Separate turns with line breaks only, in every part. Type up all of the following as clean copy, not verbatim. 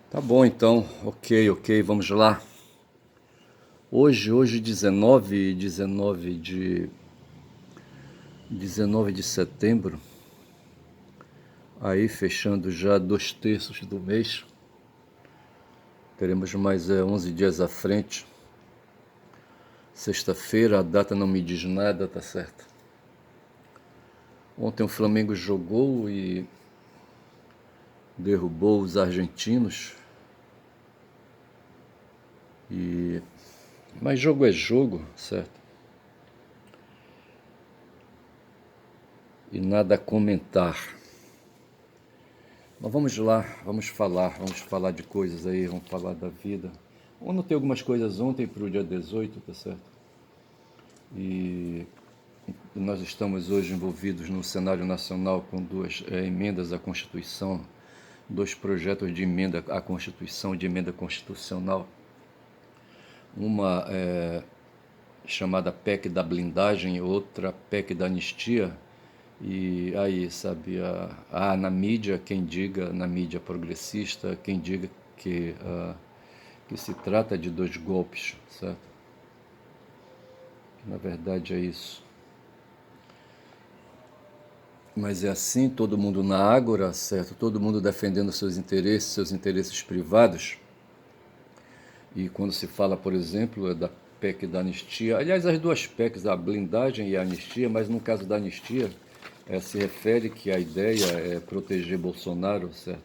Tá bom então, ok, vamos lá. Hoje 19 de setembro, aí fechando já 2/3 do mês, teremos mais 11 dias à frente. Sexta-feira, a data não me diz nada, tá certo? Ontem o Flamengo jogou e derrubou os argentinos, e mas jogo é jogo, certo? E nada a comentar. Mas vamos lá, vamos falar de coisas aí, vamos falar da vida. Eu anotei algumas coisas ontem para o dia 18, tá certo? E nós estamos hoje envolvidos no cenário nacional com duas emendas à Constituição, dois projetos de emenda à Constituição, de emenda constitucional. Uma chamada PEC da blindagem, outra PEC da anistia. E aí, sabe, na mídia, quem diga, na mídia progressista, quem diga que se trata de dois golpes, certo? Na verdade é isso. Mas é assim, todo mundo na ágora, certo? Todo mundo defendendo seus interesses privados. E quando se fala, por exemplo, da PEC da anistia, aliás, as duas PECs, a blindagem e a anistia, mas no caso da anistia, se refere que a ideia é proteger Bolsonaro, certo?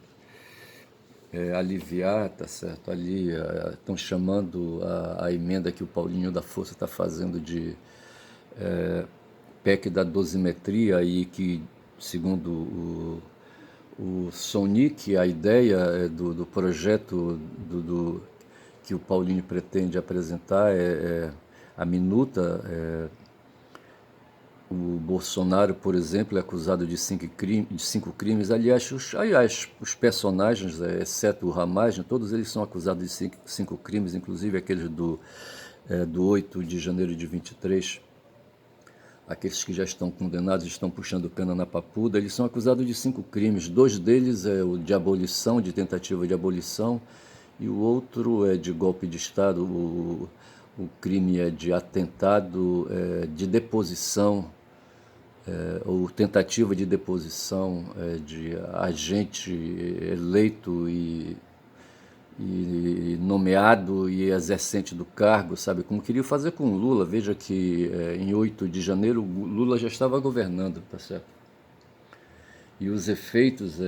Aliviar, tá certo? Ali estão chamando a emenda que o Paulinho da Força está fazendo de PEC da dosimetria e que, segundo o Sonic, a ideia do projeto que o Paulinho pretende apresentar a minuta. O Bolsonaro, por exemplo, é acusado de 5 crimes. Aliás, os personagens, exceto o Ramagem, todos eles são acusados de cinco crimes, inclusive aqueles do 8 de janeiro de 23. Aqueles que já estão condenados, estão puxando pena na papuda, eles são acusados de 5 crimes. Dois deles é o de abolição, de tentativa de abolição, e o outro é de golpe de Estado. O crime é de atentado, de deposição, ou tentativa de deposição de agente eleito e nomeado e exercente do cargo, sabe? Como queria fazer com Lula. Veja que em 8 de janeiro Lula já estava governando, tá certo? E os efeitos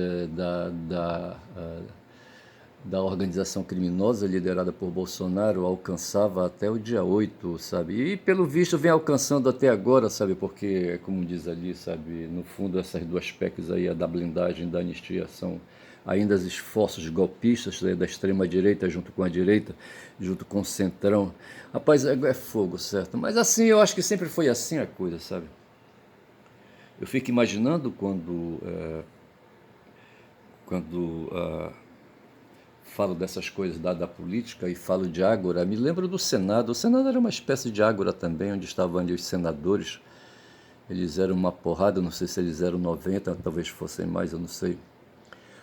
da organização criminosa liderada por Bolsonaro alcançava até o dia 8, sabe? E pelo visto vem alcançando até agora, sabe? Porque, como diz ali, sabe, no fundo essas duas PECs aí, a da blindagem e da anistia, são ainda os esforços golpistas, né, da extrema-direita junto com a direita, junto com o centrão. Rapaz, é fogo, certo? Mas assim, eu acho que sempre foi assim a coisa, sabe? Eu fico imaginando quando falo dessas coisas da política e falo de ágora, me lembro do Senado. O Senado era uma espécie de ágora também, onde estavam ali os senadores. Eles eram uma porrada, não sei se eles eram 90, talvez fossem mais, eu não sei.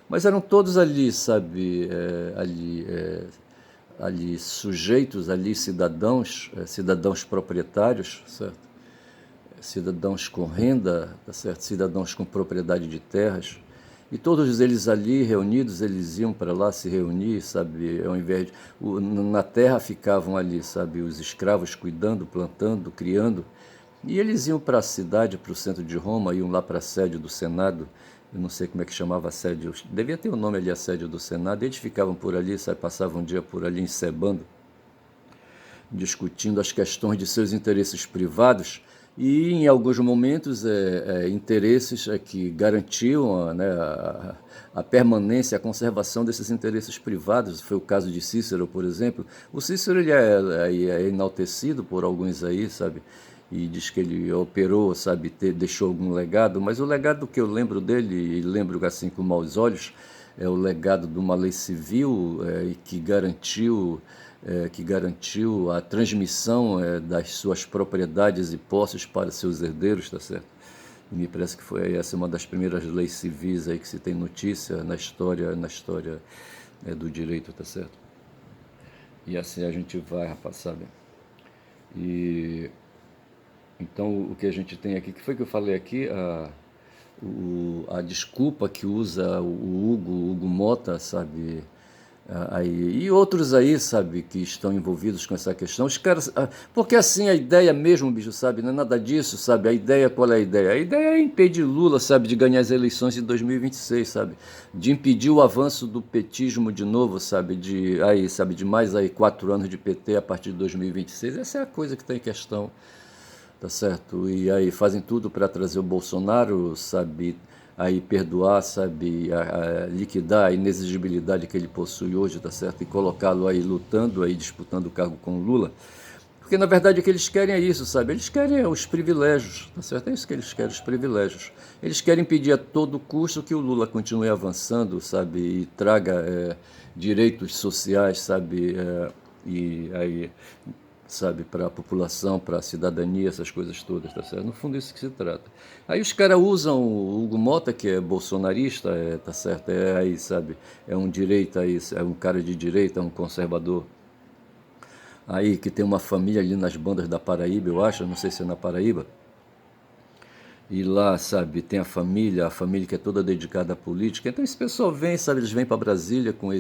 Mas eram todos ali, sabe, ali sujeitos, ali cidadãos proprietários, certo? Cidadãos com renda, tá certo? Cidadãos com propriedade de terras. E todos eles ali reunidos, eles iam para lá se reunir, sabe? Ao invés de, na terra ficavam ali, sabe? Os escravos cuidando, plantando, criando. E eles iam para a cidade, para o centro de Roma, iam lá para a sede do Senado. Eu não sei como é que chamava a sede, devia ter o nome ali, a sede do Senado. Eles ficavam por ali, sabe? Passavam um dia por ali encebando, discutindo as questões de seus interesses privados e, em alguns momentos, interesses que garantiam, né, a permanência, a conservação desses interesses privados. Foi o caso de Cícero, por exemplo. O Cícero ele é enaltecido por alguns aí, sabe? E diz que ele operou, sabe, deixou algum legado, mas o legado que eu lembro dele, e lembro assim com maus olhos, é o legado de uma lei civil que garantiu a transmissão das suas propriedades e posses para seus herdeiros, tá certo? E me parece que foi essa uma das primeiras leis civis aí que se tem notícia na história do direito, tá certo? E assim a gente vai, rapaz, sabe? E então o que a gente tem aqui, que foi que eu falei aqui, a desculpa que usa o Hugo Mota, sabe? Aí, e outros aí, sabe, que estão envolvidos com essa questão. Os caras. Porque assim, a ideia mesmo, bicho, sabe, não é nada disso, sabe? A ideia, qual é a ideia? A ideia é impedir Lula, sabe, de ganhar as eleições de 2026, sabe? De impedir o avanço do petismo de novo, sabe? Sabe, de mais aí 4 anos de PT a partir de 2026. Essa é a coisa que está em questão. Tá certo? E aí fazem tudo para trazer o Bolsonaro, sabe, aí perdoar, sabe, liquidar a inexigibilidade que ele possui hoje, tá certo? E colocá-lo aí lutando, aí disputando o cargo com o Lula. Porque na verdade o que eles querem é isso, sabe? Eles querem os privilégios, tá certo? É isso que eles querem, os privilégios. Eles querem impedir a todo custo que o Lula continue avançando, sabe, e traga direitos sociais, sabe, e aí sabe, para a população, para a cidadania, essas coisas todas, tá certo? No fundo, é isso que se trata. Aí os caras usam o Hugo Mota, que é bolsonarista, tá certo? Aí, sabe, é um direita, aí, é um cara de direita, é um conservador, aí que tem uma família ali nas bandas da Paraíba, eu acho, não sei se é na Paraíba, e lá, sabe, tem a família que é toda dedicada à política. Então esse pessoal vem, sabe, eles vêm para Brasília com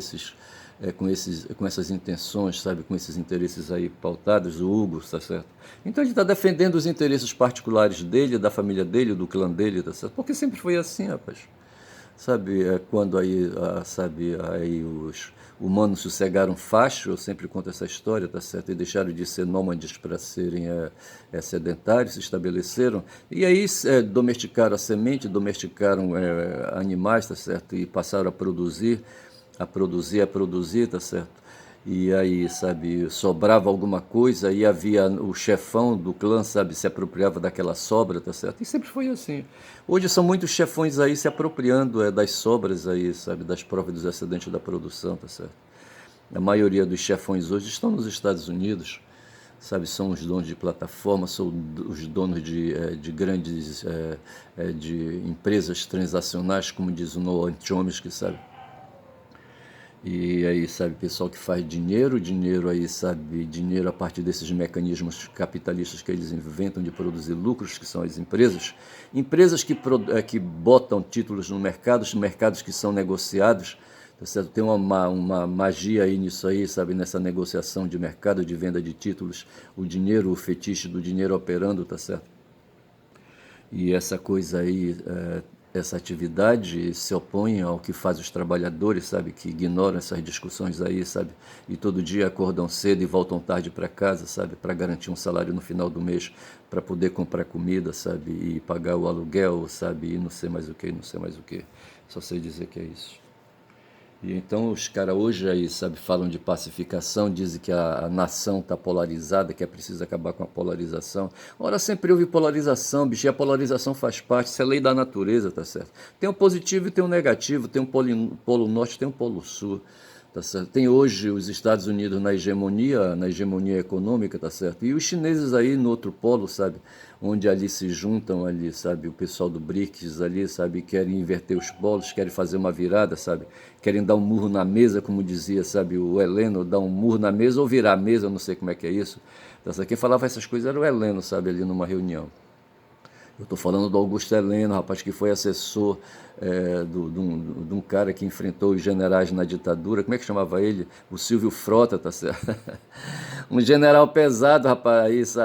essas intenções, sabe, com esses interesses aí pautados, o Hugo, tá certo? Então ele está defendendo os interesses particulares dele, da família dele, do clã dele, tá certo? Porque sempre foi assim, rapaz. Sabe, quando aí, sabe, aí os humanos sossegaram facho, eu sempre conto essa história, tá certo? E deixaram de ser nômades para serem sedentários, se estabeleceram. E aí domesticaram a semente, domesticaram animais, tá certo? E passaram a produzir, tá certo? E aí, sabe, sobrava alguma coisa e havia o chefão do clã, sabe, se apropriava daquela sobra, tá certo? E sempre foi assim. Hoje são muitos chefões aí se apropriando das sobras aí, sabe, das provas dos excedentes da produção, tá certo? A maioria dos chefões hoje estão nos Estados Unidos, sabe, são os donos de plataforma, são os donos de grandes de empresas transacionais, como diz o Noam Chomsky, sabe? E aí, sabe, pessoal que faz dinheiro aí, sabe, dinheiro a partir desses mecanismos capitalistas que eles inventam de produzir lucros, que são as empresas. Empresas que botam títulos no mercado, os mercados que são negociados, tá certo? Tem uma magia aí nisso aí, sabe, nessa negociação de mercado, de venda de títulos, o dinheiro, o fetiche do dinheiro operando, tá certo? E essa coisa aí, essa atividade se opõe ao que faz os trabalhadores, sabe, que ignoram essas discussões aí, sabe, e todo dia acordam cedo e voltam tarde para casa, sabe, para garantir um salário no final do mês, para poder comprar comida, sabe, e pagar o aluguel, sabe, e não sei mais o que, não sei mais o que. Só sei dizer que é isso. E então os caras hoje aí, sabe, falam de pacificação, dizem que a nação está polarizada, que é preciso acabar com a polarização. Ora, sempre houve polarização, bicho, e a polarização faz parte, isso é lei da natureza, tá certo? Tem um positivo e tem um negativo, tem um polo norte, tem um polo sul. Tá certo? Tem hoje os Estados Unidos na hegemonia econômica, tá certo? E os chineses aí no outro polo, sabe? Onde ali se juntam ali, sabe? O pessoal do BRICS ali, sabe? Querem inverter os polos, querem fazer uma virada, sabe? Querem dar um murro na mesa, como dizia, sabe? O Heleno, dar um murro na mesa ou virar a mesa, eu não sei como é que é isso. Tá certo? Quem falava essas coisas era o Heleno, sabe? Ali numa reunião. Eu estou falando do Augusto Heleno, rapaz, que foi assessor de um cara que enfrentou os generais na ditadura. Como é que chamava ele? O Silvio Frota, tá certo? Um general pesado, rapaz,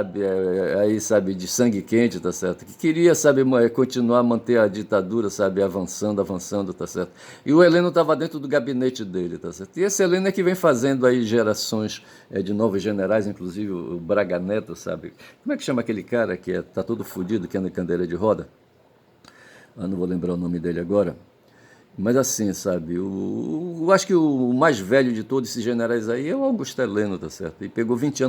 aí, sabe, de sangue quente, tá certo? Que queria, sabe, continuar a manter a ditadura, sabe, avançando, tá certo? E o Heleno estava dentro do gabinete dele, tá certo? E esse Heleno é que vem fazendo aí gerações de novos generais, inclusive o Braga Neto, sabe? Como é que chama aquele cara que tá todo fudido, que anda em cadeira de roda? Eu não vou lembrar o nome dele agora. Mas assim, sabe, eu acho que o mais velho de todos esses generais aí é o Augusto Heleno, tá certo? E pegou 21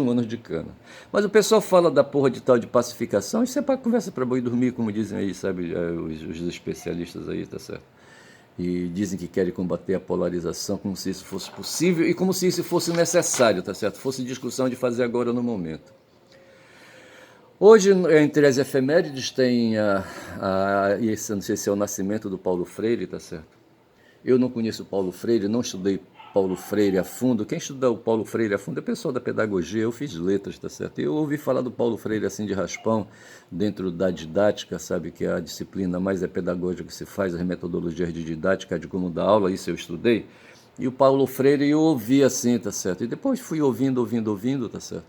anos de cana. Mas o pessoal fala da porra de tal de pacificação, isso é para conversa para boi dormir, como dizem aí, sabe, os especialistas aí, tá certo? E dizem que querem combater a polarização como se isso fosse possível e como se isso fosse necessário, tá certo? Fosse discussão de fazer agora no momento. Hoje, entre as efemérides, tem esse, não sei se é o nascimento do Paulo Freire, tá certo? Eu não conheço Paulo Freire, não estudei Paulo Freire a fundo. Quem estuda o Paulo Freire a fundo é o pessoal da pedagogia. Eu fiz letras, tá certo? Eu ouvi falar do Paulo Freire assim de raspão, dentro da didática, sabe, que é a disciplina mais pedagógica que se faz, as metodologias de didática, de como dar aula, isso eu estudei. E o Paulo Freire eu ouvi assim, tá certo? E depois fui ouvindo, tá certo?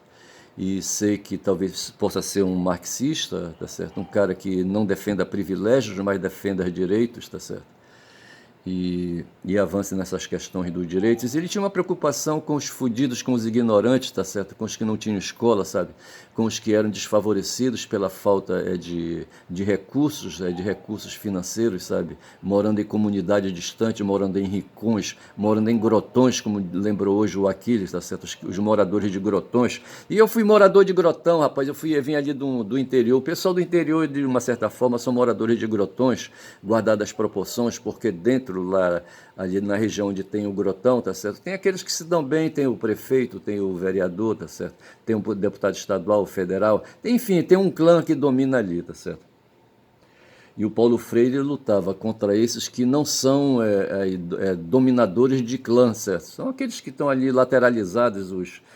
E sei que talvez possa ser um marxista, tá certo? Um cara que não defenda privilégios, mas defenda direitos, tá certo? E avance nessas questões dos direitos. Ele tinha uma preocupação com os fudidos, com os ignorantes, tá certo? Com os que não tinham escola, sabe? Com os que eram desfavorecidos pela falta de recursos financeiros, sabe? Morando em comunidade distante, morando em ricões, morando em grotões, como lembrou hoje o Aquiles, tá certo? Os moradores de grotões. E eu fui morador de grotão, rapaz. Eu vim ali do interior. O pessoal do interior, de uma certa forma, são moradores de grotões, guardadas as proporções, porque dentro lá, ali na região onde tem o grotão, tá certo? Tem aqueles que se dão bem, tem o prefeito, tem o vereador, tá certo? Tem um deputado estadual, federal, enfim, tem um clã que domina ali, tá certo? E o Paulo Freire lutava contra esses que não são dominadores de clã, certo? São aqueles que estão ali lateralizados,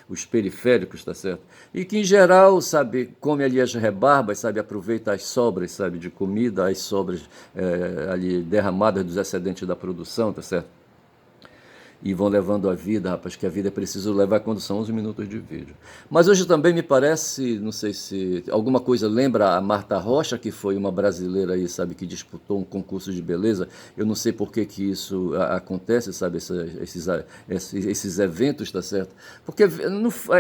os periféricos, tá certo? E que, em geral, sabe, come ali as rebarbas, sabe, aproveita as sobras, sabe, de comida, as sobras ali derramadas dos excedentes da produção, tá certo? E vão levando a vida, rapaz, que a vida é preciso levar quando são 11 minutos de vídeo. Mas hoje também me parece, não sei se alguma coisa lembra a Marta Rocha, que foi uma brasileira aí, sabe, que disputou um concurso de beleza. Eu não sei por que que isso acontece, sabe, esses eventos, tá certo? Porque,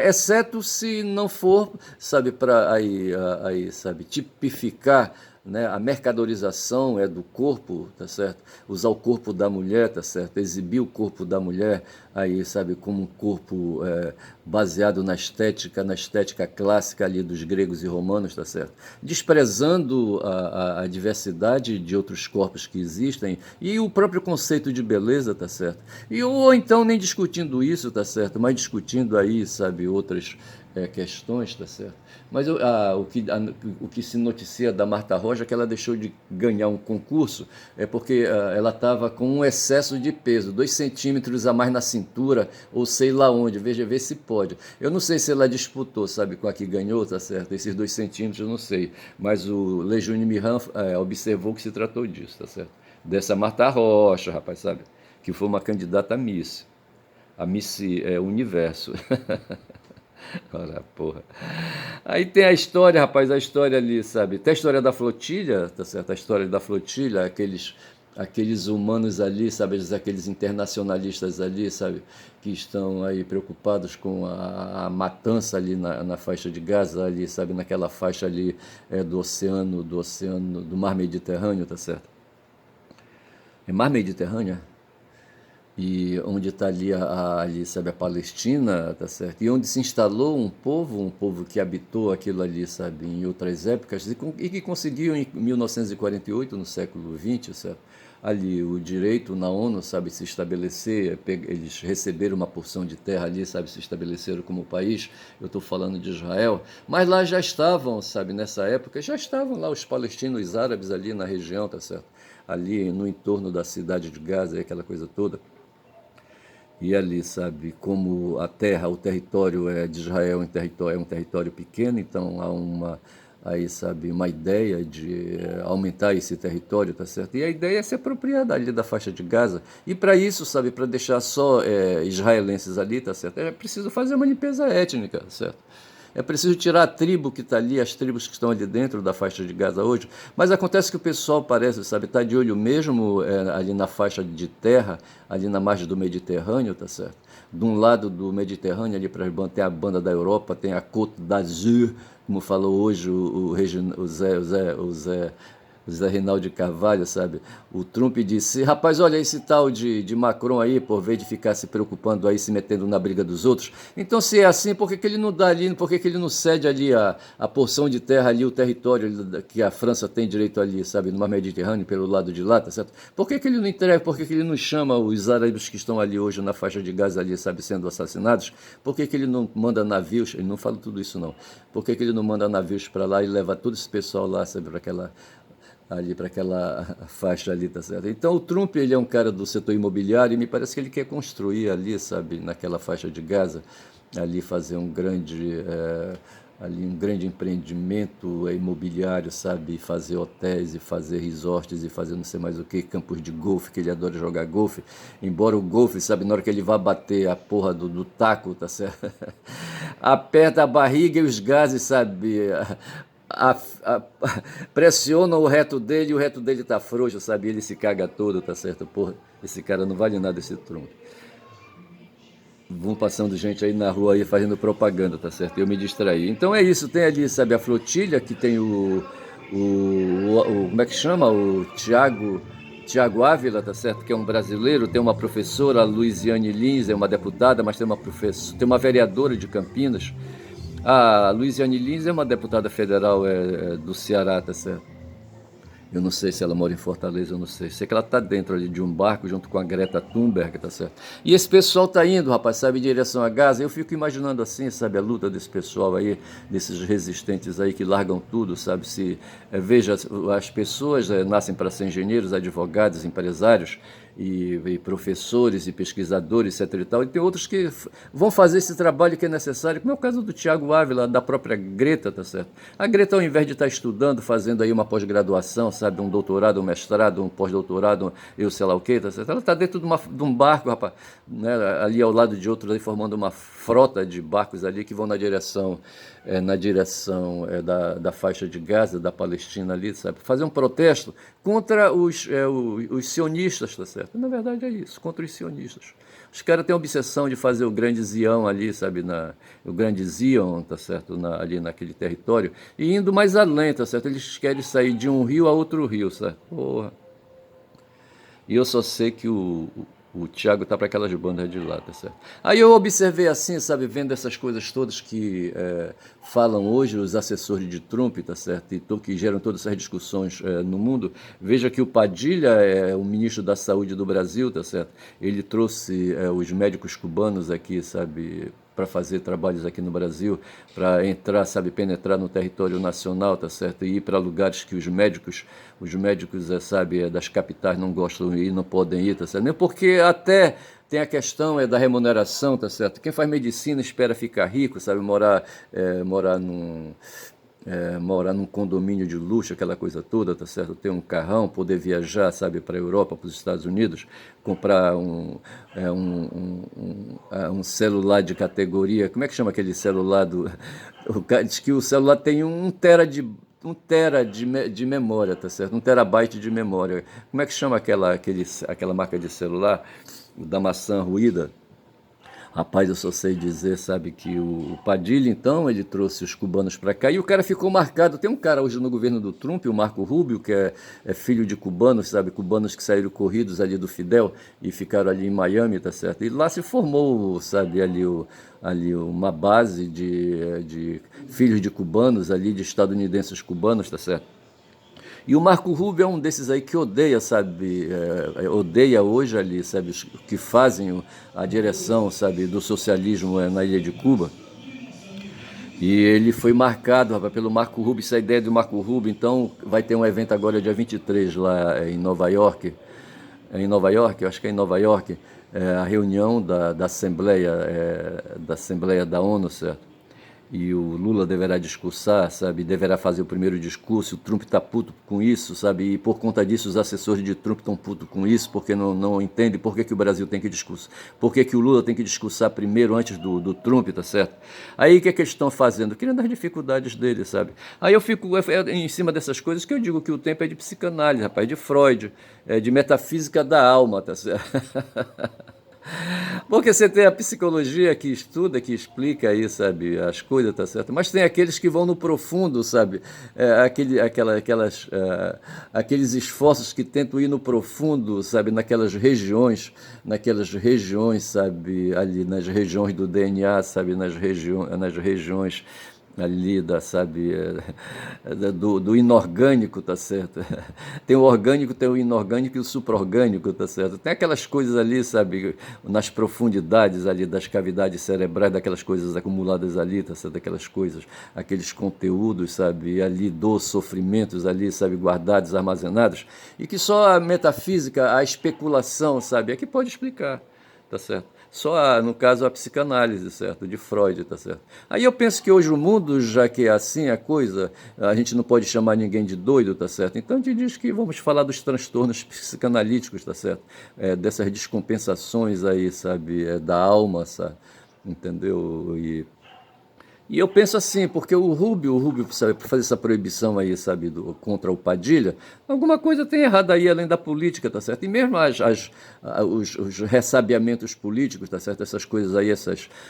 exceto se não for, sabe, para aí, sabe, tipificar, né, a mercadorização do corpo, tá certo? Usar o corpo da mulher, tá certo? Exibir o corpo da mulher, aí, sabe, como um corpo baseado na estética clássica ali dos gregos e romanos, tá certo? Desprezando a diversidade de outros corpos que existem e o próprio conceito de beleza, tá certo? Ou então nem discutindo isso, tá certo? Mas discutindo aí, sabe, outras questões, tá certo? Mas o que se noticia da Marta Rocha é que ela deixou de ganhar um concurso porque ela estava com um excesso de peso, 2 centímetros a mais na cintura, ou sei lá onde, veja, vê se pode. Eu não sei se ela disputou, sabe, com a que ganhou, tá certo? Esses 2 centímetros eu não sei, mas o Lejune Miran observou que se tratou disso, tá certo? Dessa Marta Rocha, rapaz, sabe? Que foi uma candidata a Miss Universo. Ora, porra. Aí tem a história, rapaz, a história ali, sabe? Tem a história da flotilha, tá certo? A história da flotilha, aqueles humanos ali, sabe? Aqueles internacionalistas ali, sabe? Que estão aí preocupados com a matança ali na faixa de Gaza, ali, sabe? Naquela faixa ali do Mar Mediterrâneo, tá certo? É Mar Mediterrâneo? E onde está ali, sabe, a Palestina, tá certo? E onde se instalou um povo que habitou aquilo ali, sabe, em outras épocas, e que conseguiu em 1948, no século XX, certo? Ali o direito na ONU, sabe, se estabelecer, eles receberam uma porção de terra ali, sabe, se estabeleceram como país. Eu estou falando de Israel, mas lá já estavam, sabe, nessa época, já estavam lá os palestinos árabes ali na região, tá certo? Ali no entorno da cidade de Gaza, aquela coisa toda. E ali, sabe, como a terra, o território de Israel é um território pequeno, então há aí, sabe, uma ideia de aumentar esse território, tá certo? E a ideia é se apropriar ali da faixa de Gaza. E para isso, sabe, para deixar só israelenses ali, tá certo? É preciso fazer uma limpeza étnica, certo? É preciso tirar a tribo que está ali, as tribos que estão ali dentro da faixa de Gaza hoje. Mas acontece que o pessoal parece, sabe, está de olho mesmo ali na faixa de terra, ali na margem do Mediterrâneo, tá certo? De um lado do Mediterrâneo, ali para as bandas, tem a banda da Europa, tem a Côte d'Azur, como falou hoje o Zé Reinaldo de Carvalho, sabe? O Trump disse, rapaz, olha esse tal de Macron aí, por vez de ficar se preocupando aí, se metendo na briga dos outros. Então, se é assim, por que ele não dá ali, por que ele não cede ali a porção de terra ali, o território que a França tem direito ali, sabe? No mar Mediterrâneo, pelo lado de lá, tá certo? Por que ele não entrega, por que ele não chama os árabes que estão ali hoje na faixa de Gaza ali, sabe, sendo assassinados? Por que ele não manda navios, ele não fala tudo isso não, por que ele não manda navios para lá e leva todo esse pessoal lá, sabe, para aquela ali para aquela faixa ali, tá certo? Então o Trump, ele é um cara do setor imobiliário e me parece que ele quer construir ali, sabe, naquela faixa de Gaza, ali fazer ali um grande empreendimento imobiliário, sabe, fazer hotéis e fazer resorts e fazer não sei mais o que, campos de golfe, que ele adora jogar golfe, embora o golfe, sabe, na hora que ele vai bater a porra do taco, tá certo? Aperta a barriga e os gases, sabe, a, a, pressionam o reto dele e o reto dele tá frouxo, sabe? Ele se caga todo, tá certo? Porra, esse cara não vale nada, esse Trump. Vão passando gente aí na rua aí fazendo propaganda, tá certo? Eu me distraí. Então é isso, tem ali, sabe, a flotilha que tem como é que chama? O Tiago Ávila, tá certo? Que é um brasileiro, tem uma professora, a Luiziane Lins, é uma deputada, mas tem uma vereadora de Campinas. A Luiziane Lins é uma deputada federal do Ceará, tá certo? Eu não sei se ela mora em Fortaleza, eu não sei. Sei que ela está dentro ali de um barco junto com a Greta Thunberg, tá certo? E esse pessoal tá indo, rapaz, sabe, em direção a Gaza. Eu fico imaginando assim, sabe, a luta desse pessoal aí, desses resistentes aí que largam tudo, sabe? Veja, as pessoas nascem para ser engenheiros, advogados, empresários e professores e pesquisadores, etc. E tal. E tem outros que vão fazer esse trabalho que é necessário, como é o caso do Tiago Ávila, da própria Greta, tá certo? A Greta, ao invés de estar estudando, fazendo aí uma pós-graduação, sabe, um doutorado, um mestrado, um pós-doutorado, eu sei lá o quê, tá certo? Ela está dentro de um barco, rapaz, né, ali ao lado de outro, ali, formando uma frota de barcos ali que vão na direção da faixa de Gaza, da Palestina ali, sabe? Fazer um protesto contra os sionistas, tá certo? Na verdade é isso, contra os sionistas. Os caras têm a obsessão de fazer o grande Zion ali, sabe? O grande Zion, tá certo? Ali naquele território. E indo mais além, tá certo? Eles querem sair de um rio a outro rio, certo? Porra. E eu só sei que o Thiago tá para aquelas bandas de lá, tá certo? Aí eu observei assim, sabe, vendo essas coisas todas que falam hoje os assessores de Trump, tá certo? E que geram todas essas discussões no mundo. Veja que o Padilha é o ministro da Saúde do Brasil, tá certo? Ele trouxe os médicos cubanos aqui, sabe, para fazer trabalhos aqui no Brasil, para entrar, sabe, penetrar no território nacional, tá certo? E ir para lugares que os médicos, sabe, das capitais não gostam de ir, não podem ir, tá certo? Nem porque até tem a questão da remuneração, tá certo? Quem faz medicina espera ficar rico, sabe, morar num condomínio de luxo, aquela coisa toda, tá certo? Ter um carrão, poder viajar, sabe, para a Europa, para os Estados Unidos, comprar um celular de categoria. Como é que chama aquele celular diz que o celular tem um tera de memória, tá certo? 1 terabyte de memória. Como é que chama aquela marca de celular da maçã ruída? Rapaz, eu só sei dizer, sabe, que o Padilha, então, ele trouxe os cubanos para cá e o cara ficou marcado. Tem um cara hoje no governo do Trump, o Marco Rubio, que é filho de cubanos, sabe, cubanos que saíram corridos ali do Fidel e ficaram ali em Miami, tá certo? E lá se formou, sabe, ali uma base de filhos de cubanos ali, de estadunidenses cubanos, tá certo? E o Marco Rubio é um desses aí que odeia, sabe, odeia hoje ali, sabe, os que fazem a direção, sabe, do socialismo na ilha de Cuba. E ele foi marcado, rapaz, pelo Marco Rubio, essa ideia do Marco Rubio. Então vai ter um evento agora dia 23 lá em Nova York, eu acho que é em Nova York, a reunião da Assembleia da ONU, certo? E o Lula deverá discursar, sabe, deverá fazer o primeiro discurso, o Trump está puto com isso, sabe, e por conta disso os assessores de Trump estão putos com isso, porque não entendem por que o Brasil tem que discursar, por que o Lula tem que discursar primeiro antes do Trump, tá certo? Aí o que eles estão fazendo? Querendo as dificuldades dele, sabe? Aí eu fico em cima dessas coisas que eu digo que o tempo é de psicanálise, rapaz, de Freud, de metafísica da alma, tá certo? Porque você tem a psicologia que estuda, que explica aí, sabe, as coisas, tá certo? Mas tem aqueles que vão no profundo, sabe? Aqueles esforços que tentam ir no profundo, sabe? Naquelas regiões, sabe? Ali nas regiões do DNA, sabe? Nas regiões ali sabe, do inorgânico, tá certo? Tem o orgânico, tem o inorgânico e o supraorgânico, tá certo? Tem aquelas coisas ali, sabe, nas profundidades ali das cavidades cerebrais, daquelas coisas acumuladas ali, tá certo? Aquelas coisas, aqueles conteúdos, sabe, ali dos sofrimentos ali, sabe, guardados, armazenados, e que só a metafísica, a especulação, sabe, é que pode explicar, tá certo? Só, no caso, a psicanálise, certo? De Freud, tá certo? Aí eu penso que hoje o mundo, já que é assim a coisa, a gente não pode chamar ninguém de doido, tá certo? Então a gente diz que vamos falar dos transtornos psicanalíticos, tá certo? Dessas descompensações aí, sabe? Da alma, sabe? Entendeu? E eu penso assim, porque o Rubio, sabe, por fazer essa proibição aí, sabe, contra o Padilha, alguma coisa tem errado aí além da política, tá certo? E mesmo os ressabiamentos políticos, tá certo? Essas coisas aí,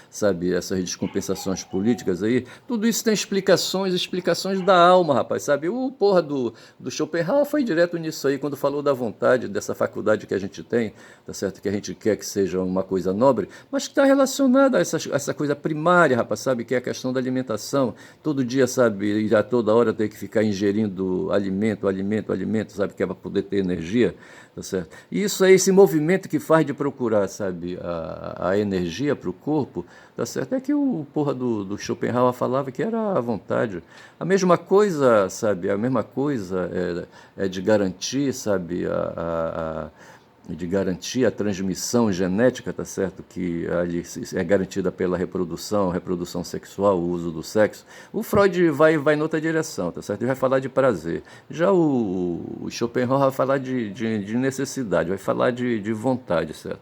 sabe, essas descompensações políticas aí, tudo isso tem explicações da alma, rapaz, sabe? O porra do Schopenhauer foi direto nisso aí, quando falou da vontade, dessa faculdade que a gente tem, tá certo? Que a gente quer que seja uma coisa nobre, mas que está relacionada a essa coisa primária, rapaz, sabe? Que é a questão da alimentação. Todo dia, sabe? E a toda hora ter que ficar ingerindo alimento, sabe? Que é para poder ter energia, tá certo? E isso aí, esse movimento que faz de procurar, sabe? A energia para o corpo, tá certo? É que o porra do Schopenhauer falava que era a vontade. A mesma coisa, sabe? A mesma coisa é de garantir, sabe? De garantir a transmissão genética, tá certo? Que ali é garantida pela reprodução sexual, o uso do sexo. O Freud vai noutra direção, tá certo? Ele vai falar de prazer. Já o Schopenhauer vai falar de necessidade, vai falar de vontade, certo?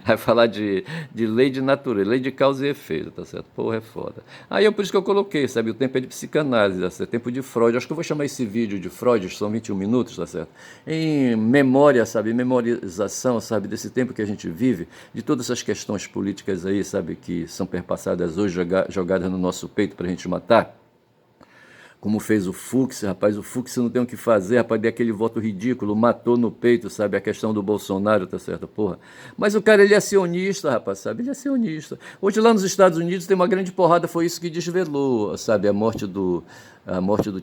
Vai falar de lei de natureza, lei de causa e efeito, tá certo? Porra, é foda. Aí por isso que eu coloquei, sabe? O tempo é de psicanálise, tá certo? Tempo de Freud. Acho que eu vou chamar esse vídeo de Freud, são 21 minutos, tá certo? Em memória, sabe? Memorização, sabe? Desse tempo que a gente vive, de todas essas questões políticas aí, sabe? Que são perpassadas hoje, jogadas no nosso peito pra gente matar. Como fez o Fux, rapaz, o Fux não tem o que fazer, rapaz, deu aquele voto ridículo, matou no peito, sabe, a questão do Bolsonaro, tá certo, porra. Mas o cara, ele é sionista, rapaz, sabe, ele é sionista. Hoje lá nos Estados Unidos tem uma grande porrada, foi isso que desvelou, sabe, a morte do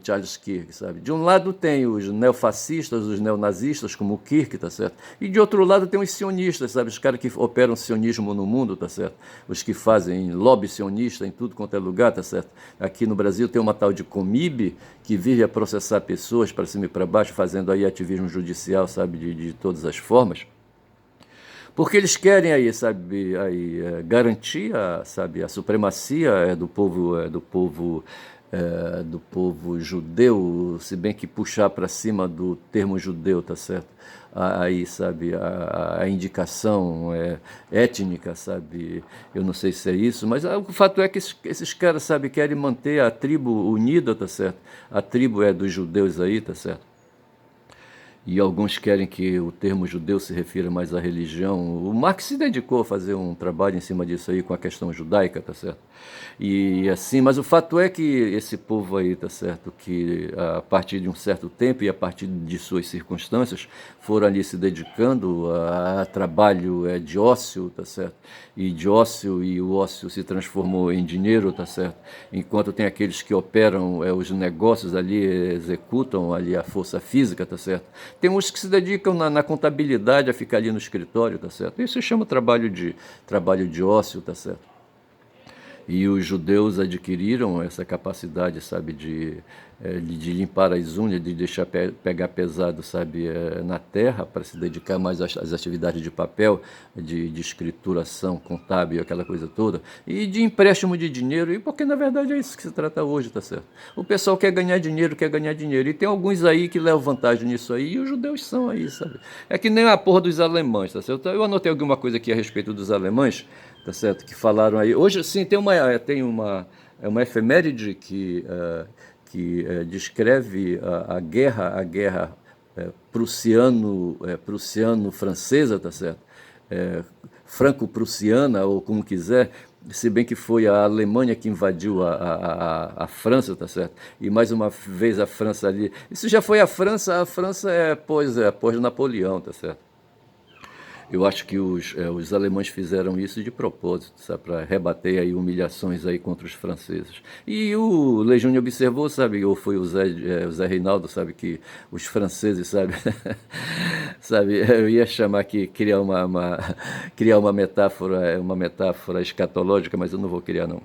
Charles Kirk, sabe. De um lado tem os neofascistas, os neonazistas, como o Kirk, tá certo, e de outro lado tem os sionistas, sabe, os caras que operam sionismo no mundo, tá certo, os que fazem lobby sionista em tudo quanto é lugar, tá certo. Aqui no Brasil tem uma tal de Comib, que vive a processar pessoas para cima e para baixo, fazendo aí ativismo judicial, sabe, de todas as formas, porque eles querem aí, sabe, aí, garantir sabe, a supremacia do povo judeu, se bem que puxar para cima do termo judeu, tá certo? Aí, sabe, a indicação étnica, sabe? Eu não sei se é isso, mas o fato é que esses caras, sabe, querem manter a tribo unida, tá certo? A tribo é dos judeus aí, tá certo? E alguns querem que o termo judeu se refira mais à religião. O Marx se dedicou a fazer um trabalho em cima disso aí com a questão judaica, tá certo? E assim, mas o fato é que esse povo aí, tá certo, que a partir de um certo tempo e a partir de suas circunstâncias foram ali se dedicando a trabalho de ócio, tá certo? E de ócio, e o ócio se transformou em dinheiro, tá certo? Enquanto tem aqueles que operam os negócios ali, executam ali a força física, tá certo? Tem uns que se dedicam na contabilidade a ficar ali no escritório, tá certo? Isso se chama trabalho de ócio, tá certo? E os judeus adquiriram essa capacidade, sabe, de limpar as unhas, de deixar pegar pesado, sabe, na terra, para se dedicar mais às atividades de papel, de escrituração contábil, aquela coisa toda, e de empréstimo de dinheiro, e porque na verdade é isso que se trata hoje, tá certo? O pessoal quer ganhar dinheiro, e tem alguns aí que levam vantagem nisso aí, e os judeus são aí, sabe? É que nem a porra dos alemães, tá certo? Eu anotei alguma coisa aqui a respeito dos alemães, tá certo? Que falaram aí. Hoje, sim, tem uma efeméride que descreve a guerra prussiano-francesa, tá certo? Franco-prussiana, ou como quiser, se bem que foi a Alemanha que invadiu a França, tá certo? E mais uma vez a França ali. Isso já foi a França é pós Napoleão, tá certo? Eu acho que os alemães fizeram isso de propósito, sabe, para rebater aí humilhações aí contra os franceses. E o Lejeune observou, sabe, ou foi o Zé Reinaldo, sabe, que os franceses, sabe, sabe, eu ia chamar aqui, criar uma metáfora escatológica, mas eu não vou criar não.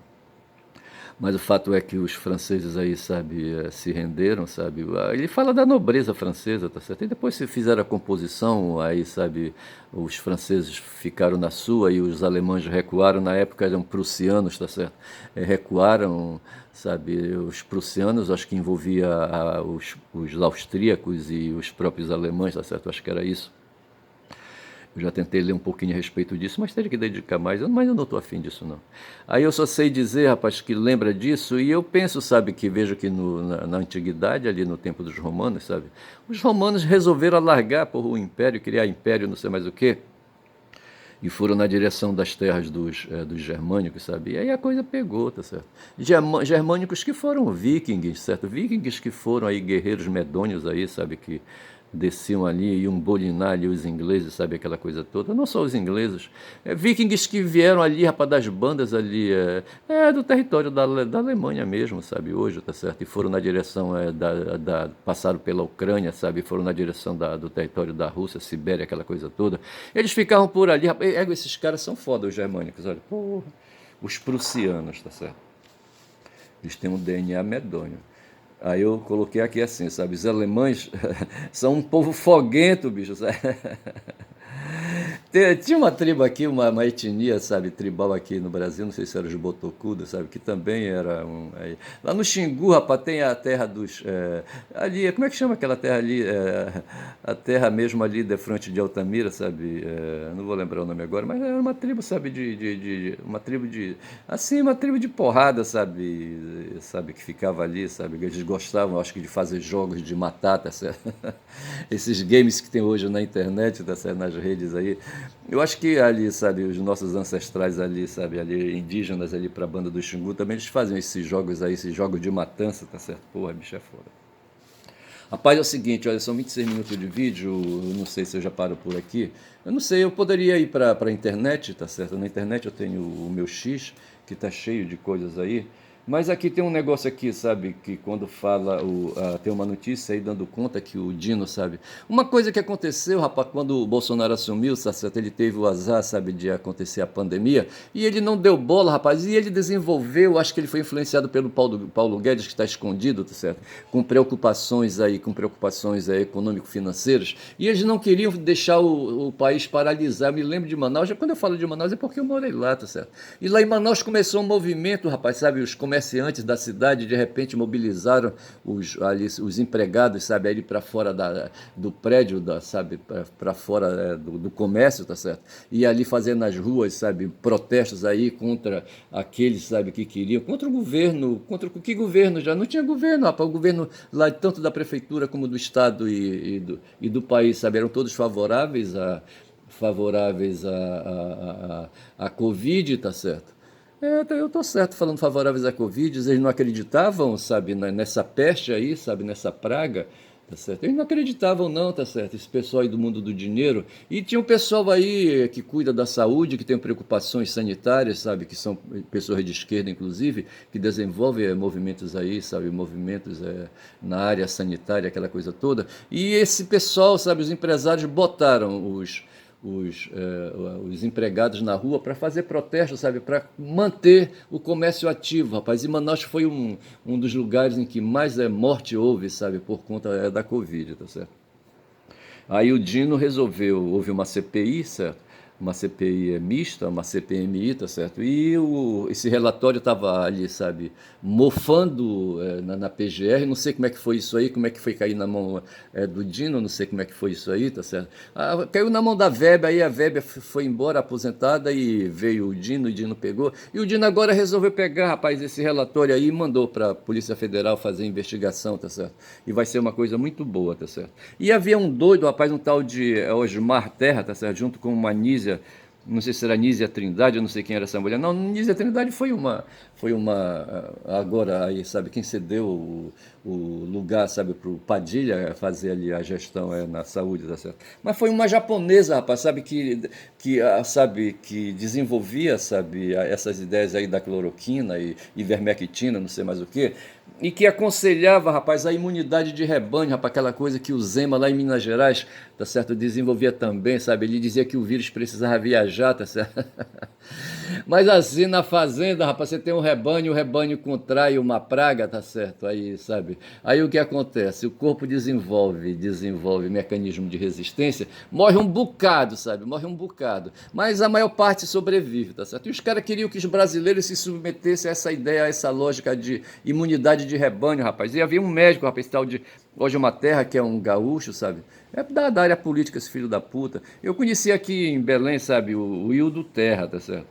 Mas o fato é que os franceses aí, sabe, se renderam, sabe? Ele fala da nobreza francesa, tá certo? E depois se fizeram a composição, aí, sabe, os franceses ficaram na sua e os alemães recuaram, na época eram prussianos, tá certo? Recuaram, sabe, os prussianos, acho que envolvia os austríacos e os próprios alemães, tá certo? Acho que era isso. Eu já tentei ler um pouquinho a respeito disso, mas teria que dedicar mais, mas eu não estou afim disso não. Aí eu só sei dizer, rapaz, que lembra disso, e eu penso, sabe, que vejo que na antiguidade, ali no tempo dos romanos, sabe, os romanos resolveram alargar por o império, criar império, não sei mais o quê, e foram na direção das terras dos germânicos, sabe? E aí a coisa pegou, tá certo? Germânicos que foram vikings, certo? Vikings que foram aí guerreiros medônios aí, sabe? Que desciam ali, iam bolinar ali os ingleses, sabe? Aquela coisa toda. Não só os ingleses. Vikings que vieram ali, rapaz, das bandas ali, do território da Alemanha mesmo, sabe? Hoje, tá certo? E foram na direção, passaram pela Ucrânia, sabe? Foram na direção do território da Rússia, Sibéria, aquela coisa toda. Eles ficavam por ali, rapaz. Esses caras são foda, os germânicos, olha. Porra. Os prussianos, tá certo? Eles têm um DNA medonho. Aí eu coloquei aqui assim, sabe? Os alemães são um povo foguento, bicho, sabe? Tinha uma tribo aqui, uma etnia, sabe, tribal aqui no Brasil, não sei se era os Botocuda, sabe, que também era um... Lá no Xingu, rapaz, tem a terra dos... ali, como é que chama aquela terra ali? A terra mesmo ali de frente de Altamira, sabe? Não vou lembrar o nome agora, mas era uma tribo, sabe, uma tribo de... Assim, uma tribo de porrada, sabe, que ficava ali, sabe? Eles gostavam, acho que, de fazer jogos de matar, tá certo? Esses games que tem hoje na internet, tá certo? Nas redes aí. Eu acho que ali, sabe, os nossos ancestrais ali, sabe, ali, indígenas ali pra banda do Xingu, também eles faziam esses jogos aí, esses jogos de matança, tá certo? Porra, bicho é foda. Rapaz, é o seguinte, olha, são 26 minutos de vídeo, eu não sei se eu já paro por aqui. Eu não sei, eu poderia ir para a internet, tá certo? Na internet eu tenho o meu X, que tá cheio de coisas aí. Mas aqui tem um negócio aqui, sabe, que quando fala, tem uma notícia aí dando conta que o Dino, sabe, uma coisa que aconteceu, rapaz, quando o Bolsonaro assumiu, tá certo, ele teve o azar, sabe, de acontecer a pandemia, e ele não deu bola, rapaz, e ele desenvolveu, acho que ele foi influenciado pelo Paulo Guedes, que está escondido, tá certo, com preocupações econômico-financeiras, e eles não queriam deixar o país paralisar. Eu me lembro de Manaus, quando eu falo de Manaus é porque eu morei lá, tá certo, e lá em Manaus começou um movimento, rapaz, sabe, os comerciantes da cidade de repente mobilizaram os empregados, sabe, ali para fora do prédio, sabe, para fora do comércio, tá certo? E ali fazendo nas ruas, sabe, protestos aí contra aqueles, sabe, que queriam, contra o governo, contra o que governo? Já não tinha governo, rapaz, o governo lá, tanto da prefeitura como do estado e do país, sabe, eram todos favoráveis à Covid, tá certo? Eu estou certo falando favoráveis à Covid, eles não acreditavam, sabe, nessa peste aí, sabe, nessa praga, tá certo? Eles não acreditavam não, tá certo, esse pessoal aí do mundo do dinheiro, e tinha um pessoal aí que cuida da saúde, que tem preocupações sanitárias, sabe, que são pessoas de esquerda, inclusive, que desenvolvem movimentos aí, sabe, movimentos na área sanitária, aquela coisa toda, e esse pessoal, sabe, os empresários botaram os empregados na rua para fazer protesto, sabe, para manter o comércio ativo, rapaz. E Manaus foi um dos lugares em que mais morte houve, sabe, por conta da Covid, tá certo? Aí o Dino resolveu, houve uma CPI, certo? Uma CPI mista, uma CPMI, tá certo? E esse relatório estava ali, sabe, mofando na PGR, não sei como é que foi isso aí, como é que foi cair na mão do Dino, não sei como é que foi isso aí, tá certo? Caiu na mão da Weber, aí a Weber foi embora, aposentada, e veio o Dino pegou, e o Dino agora resolveu pegar, rapaz, esse relatório aí e mandou para a Polícia Federal fazer investigação, tá certo? E vai ser uma coisa muito boa, tá certo? E havia um doido, rapaz, um tal de Osmar Terra, tá certo? Junto com o Anísia, não sei se era Nízia Trindade, eu não sei quem era essa mulher. Não, Nízia Trindade foi uma, agora aí, sabe, quem cedeu o lugar, sabe, para o Padilha fazer ali a gestão na saúde, tá certo? Mas foi uma japonesa, rapaz, sabe, sabe, que desenvolvia, sabe, essas ideias aí da cloroquina e ivermectina, não sei mais o quê, e que aconselhava, rapaz, a imunidade de rebanho, rapaz, aquela coisa que o Zema lá em Minas Gerais, tá certo, desenvolvia também, sabe? Ele dizia que o vírus precisava viajar, tá certo? Mas assim, na fazenda, rapaz, você tem um rebanho, o rebanho contrai uma praga, tá certo? Aí, sabe? Aí o que acontece? O corpo desenvolve mecanismo de resistência, morre um bocado, sabe? Morre um bocado. Mas a maior parte sobrevive, tá certo? E os caras queriam que os brasileiros se submetessem a essa ideia, a essa lógica de imunidade de rebanho, rapaz. E havia um médico, rapaz, tal de Hoje é uma Terra, que é um gaúcho, sabe? É da área política, esse filho da puta. Eu conheci aqui em Belém, sabe, o Hildo Terra, tá certo?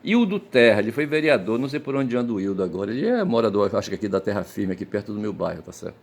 Hildo Terra, ele foi vereador, não sei por onde anda o Hildo agora. Ele é morador, acho que aqui da Terra Firme, aqui perto do meu bairro, tá certo?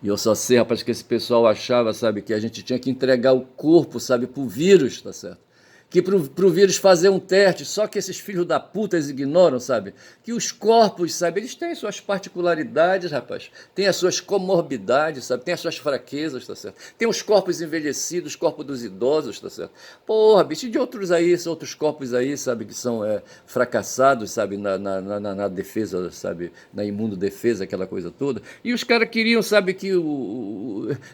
E eu só sei, rapaz, que esse pessoal achava, sabe, que a gente tinha que entregar o corpo, sabe, pro vírus, tá certo? Que pro vírus fazer um teste, só que esses filhos da puta eles ignoram, sabe? Que os corpos, sabe, eles têm suas particularidades, rapaz. Tem as suas comorbidades, sabe? Tem as suas fraquezas, tá certo? Tem os corpos envelhecidos, os corpos dos idosos, tá certo? Porra, bicho, e de outros aí, são outros corpos aí, sabe, que são fracassados, sabe, na defesa, sabe, na imunodefesa, aquela coisa toda. E os caras queriam, sabe, que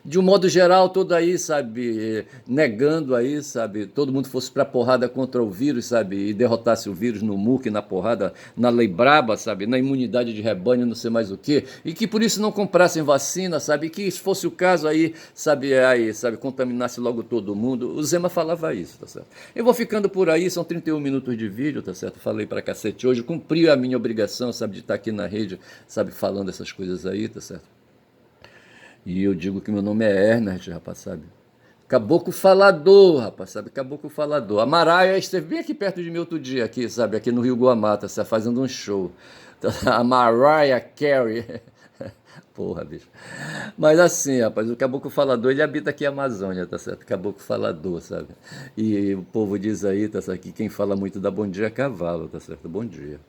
de um modo geral, todo aí, sabe, negando aí, sabe, todo mundo fosse pra porrada contra o vírus, sabe, e derrotasse o vírus no muque, na porrada, na lei braba, sabe, na imunidade de rebanho, não sei mais o quê, e que por isso não comprassem vacina, sabe, e que se fosse o caso aí, sabe, contaminasse logo todo mundo. O Zema falava isso, tá certo? Eu vou ficando por aí, são 31 minutos de vídeo, tá certo? Falei pra cacete hoje, cumpri a minha obrigação, sabe, de estar aqui na rede, sabe, falando essas coisas aí, tá certo? E eu digo que meu nome é Ernest, rapaz, sabe? Caboclo falador, rapaz, sabe? Caboclo falador. A Maraia esteve bem aqui perto de mim outro dia, aqui, sabe? Aqui no Rio Guamá, sabe? Fazendo um show. A Mariah Carey. Porra, bicho. Mas assim, rapaz, o caboclo falador, ele habita aqui a Amazônia, tá certo? Caboclo falador, sabe? E o povo diz aí, tá certo? Que quem fala muito dá bom dia é cavalo, tá certo? Bom dia.